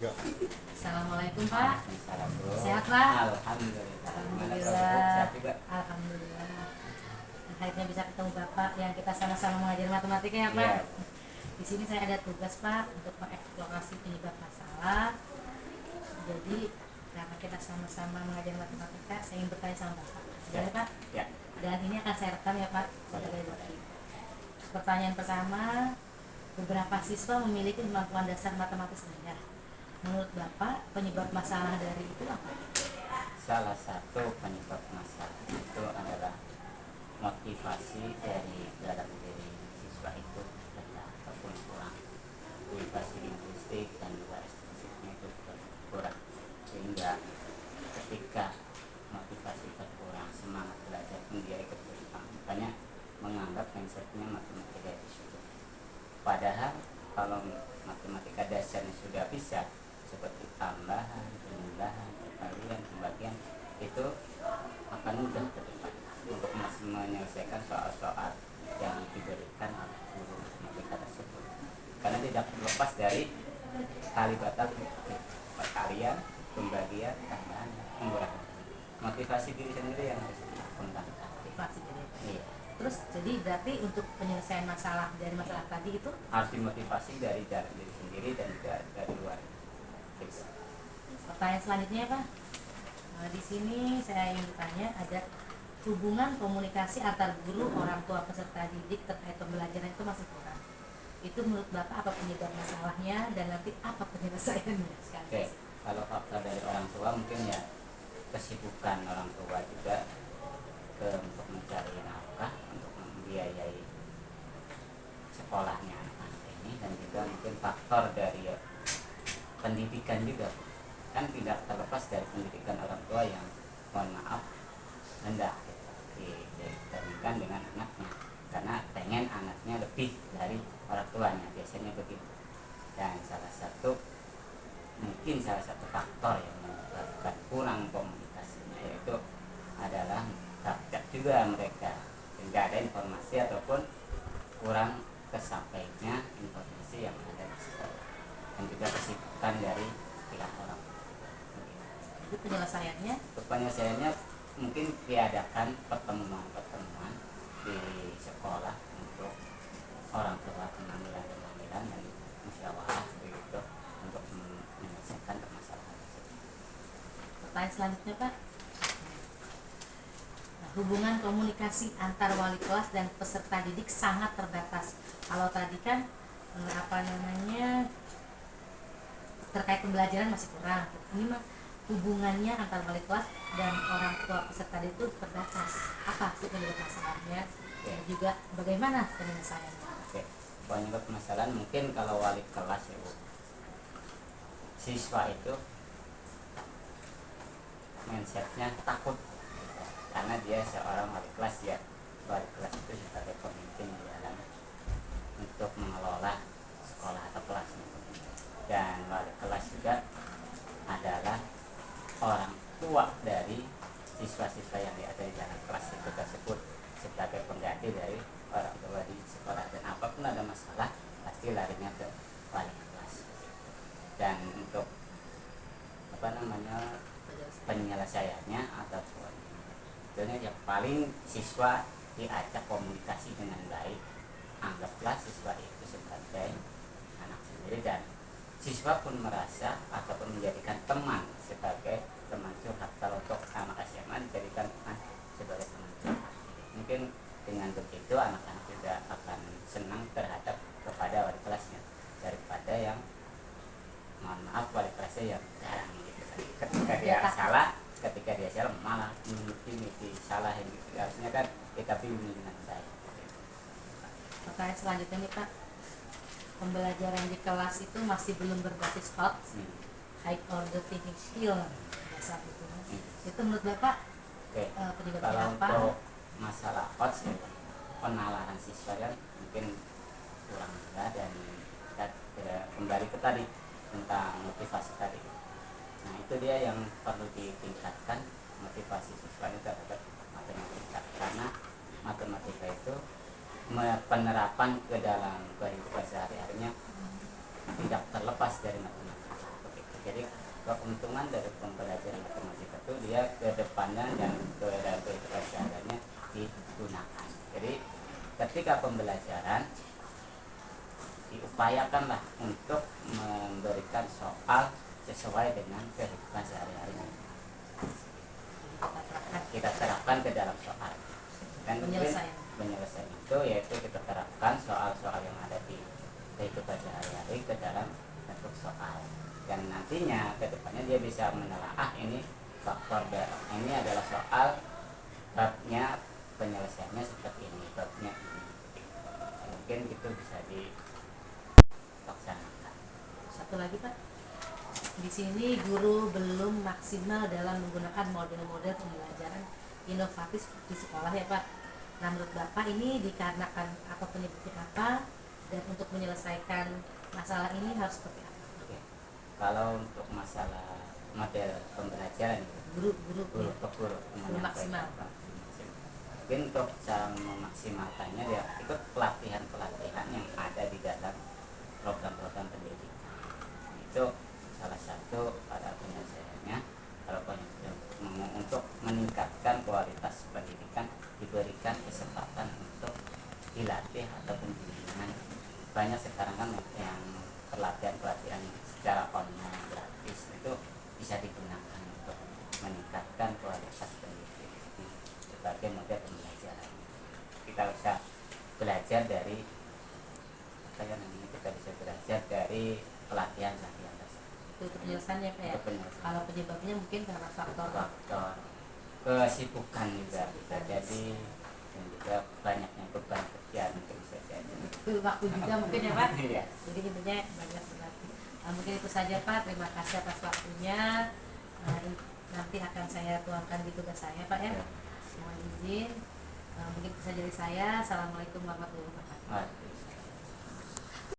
Assalamualaikum Pak. Salam bro. Sehat Pak? Alhamdulillah. Gimana kalau Alhamdulillah. sehat juga? Alhamdulillah. Akhirnya bisa ketemu Bapak yang kita sama-sama mengajar matematika ya Pak. Iya. Di sini saya ada tugas Pak untuk mengeksplorasi penyebab masalah. Jadi karena kita sama-sama mengajar matematika, saya ingin bertanya sama Bapak. Boleh Pak? Ya. Dan ini akan saya rekam ya Pak sebagai bukti. Pertanyaan pertama, beberapa siswa memiliki kemampuan dasar matematis rendah. Menurut Bapak, penyebab masalah dari itu apa? Salah satu penyebab masalah itu adalah motivasi dari dalam diri siswa itu rendah ataupun kurang. Motivasi linguistik dan juga estetiknya itu kurang, sehingga ketika motivasi berkurang, semangat belajar pun dia ikut berkurang. Makanya menganggap mindsetnya matematika itu sudah. Padahal kalau matematika dasarnya sudah bisa, seperti tambahan, penambahan, perkalian, pembagian, itu akan mudah ke depan untuk menyelesaikan soal-soal yang diberikan oleh guru matematika tersebut. Karena tidak terlepas dari kalibrata perkalian, pembagian, tambahan, pengurangan. Motivasi diri sendiri yang harus dikembangkan. Motivasi diri. Iya. Terus jadi berarti untuk penyelesaian masalah dari masalah tadi itu Harus dimotivasi dari dalam diri sendiri dan juga dari luar. pertanyaan selanjutnya Pak. Di sini saya ingin bertanya, ada hubungan komunikasi antar guru, orang tua, peserta didik terkait pembelajaran itu masih kurang. Itu menurut Bapak apa penyebab masalahnya dan nanti apa penyelesaiannya sekarang? Oke, kalau faktor dari orang tua mungkin ya kesibukan orang tua juga untuk mencari nafkah untuk membiayai sekolahnya anak-anak ini, dan juga mungkin faktor dari pendidikan juga, kan tidak terlepas dari pendidikan orang tua yang mohon maaf rendah dibandingkan dengan anaknya, karena pengen anaknya lebih dari orang tuanya, biasanya begitu. Dan salah satu faktor yang menyebabkan kurang komunikasinya yaitu adalah gaptek juga mereka, tidak ada informasi ataupun kurang kesampainya informasi yang ada di sekolah, dan juga kesibukan dari pihak orang. Itu penyelesaiannya? Penyelesaiannya mungkin diadakan pertemuan di sekolah untuk orang tua, pengambilan dan musyawarah begitu untuk menyelesaikan permasalahan tersebut. Pertanyaan selanjutnya Pak. Hubungan komunikasi antar wali kelas dan peserta didik sangat terbatas. Kalau tadi kan terkait pembelajaran masih kurang. Ini mah hubungannya antar wali kelas dan orang tua peserta didik itu terbatas. Apa sih penyebab masalahnya? Dan juga bagaimana penyelesaiannya? Oke, penyebab permasalahan mungkin kalau wali kelas ya Bu, siswa itu mindsetnya takut, karena dia seorang wali kelas ya. Wali kelas itu sebagai pemimpin di dalam untuk mengelola sekolah atau kelasnya, dan wali kelas juga adalah orang tua dari siswa-siswa yang ada di dalam kelas itu tersebut, sebagai pengganti dari orang tua di sekolah, dan apapun ada masalah pasti larinya ke wali kelas. Dan untuk penyelesaiannya ataupun sebenarnya yang paling siswa diajak komunikasi dengan baik, anggaplah siswa itu sebagai anak sendiri, dan siswa pun merasa ataupun menjadikan teman sebagai teman curhat. Kalau untuk anak SMA dijadikan teman sebagai teman curhat, mungkin dengan begitu anak-anak juga akan senang terhadap kepada wali kelasnya, daripada yang mohon maaf wali kelasnya yang jarang gitu. Ketika dia salah malah mimpi salah gitu. Harusnya kan kita bimbing dengan baik. Pertanyaan selanjutnya nih Pak. Pembelajaran di kelas itu masih belum berbasis hot, high order thinking skill bahasa itu. Itu menurut Bapak penyebabnya kalau apa? Untuk masalah hot ya, penalaran siswa kan mungkin kurang mudah, dan kembali ke tadi tentang motivasi tadi. Nah itu dia yang perlu ditingkatkan, motivasi siswa itu terhadap matematika, karena matematika itu penerapan ke dalam kehidupan sehari-harinya tidak terlepas dari matematika. keuntungan dari pembelajaran matematika itu dia ke depannya dan ke pelajarannya digunakan. Jadi ketika pembelajaran diupayakanlah untuk memberikan soal sesuai dengan kehidupan sehari-hari. Kita terapkan ke dalam soal. Dan penyelesaian itu yaitu kita terapkan soal-soal yang ada di kehidupan sehari-hari ke dalam bentuk soal. Dan nantinya ke depannya dia bisa menelaah ini faktor ini adalah soal babnya penyelesaiannya seperti ini, babnya ini. Mungkin itu bisa dilaksanakan. Satu lagi Pak, di sini guru belum maksimal dalam menggunakan model-model pembelajaran inovatif di sekolah ya Pak. Nah menurut Bapak ini dikarenakan apa, penyebabnya apa, dan untuk menyelesaikan masalah ini harus seperti apa? Oke. Kalau untuk masalah model pembelajaran Guru belum maksimal. Mungkin untuk cara memaksimalkannya dia ikut pelatihan-pelatihan yang ada di dalam program-program pendidikan. Itu salah satu pada penyelesaiannya. Kalau untuk meningkatkan kualitas pendidikan diberikan kesempatan untuk dilatih ataupun bimbingan. Banyak sekarang kan yang pelatihan secara online gratis itu bisa digunakan untuk meningkatkan kualitas pendidikan sebagai model pembelajaran. Kita bisa belajar dari pelatihan tersebut. Itu untuk penyelesaiannya Pak ya. Kalau penyebabnya mungkin karena faktor kesibukan juga bisa jadi, dan juga banyaknya beban kerja mungkin bisa jadi. Waktu juga mungkin ya Pak. Iya. Jadi intinya banyak berarti. Mungkin itu saja Pak. Terima kasih atas waktunya. Nanti akan saya tuangkan di tugas saya Pak ya. Mohon izin. Mungkin bisa dari saya. Assalamualaikum warahmatullahi wabarakatuh.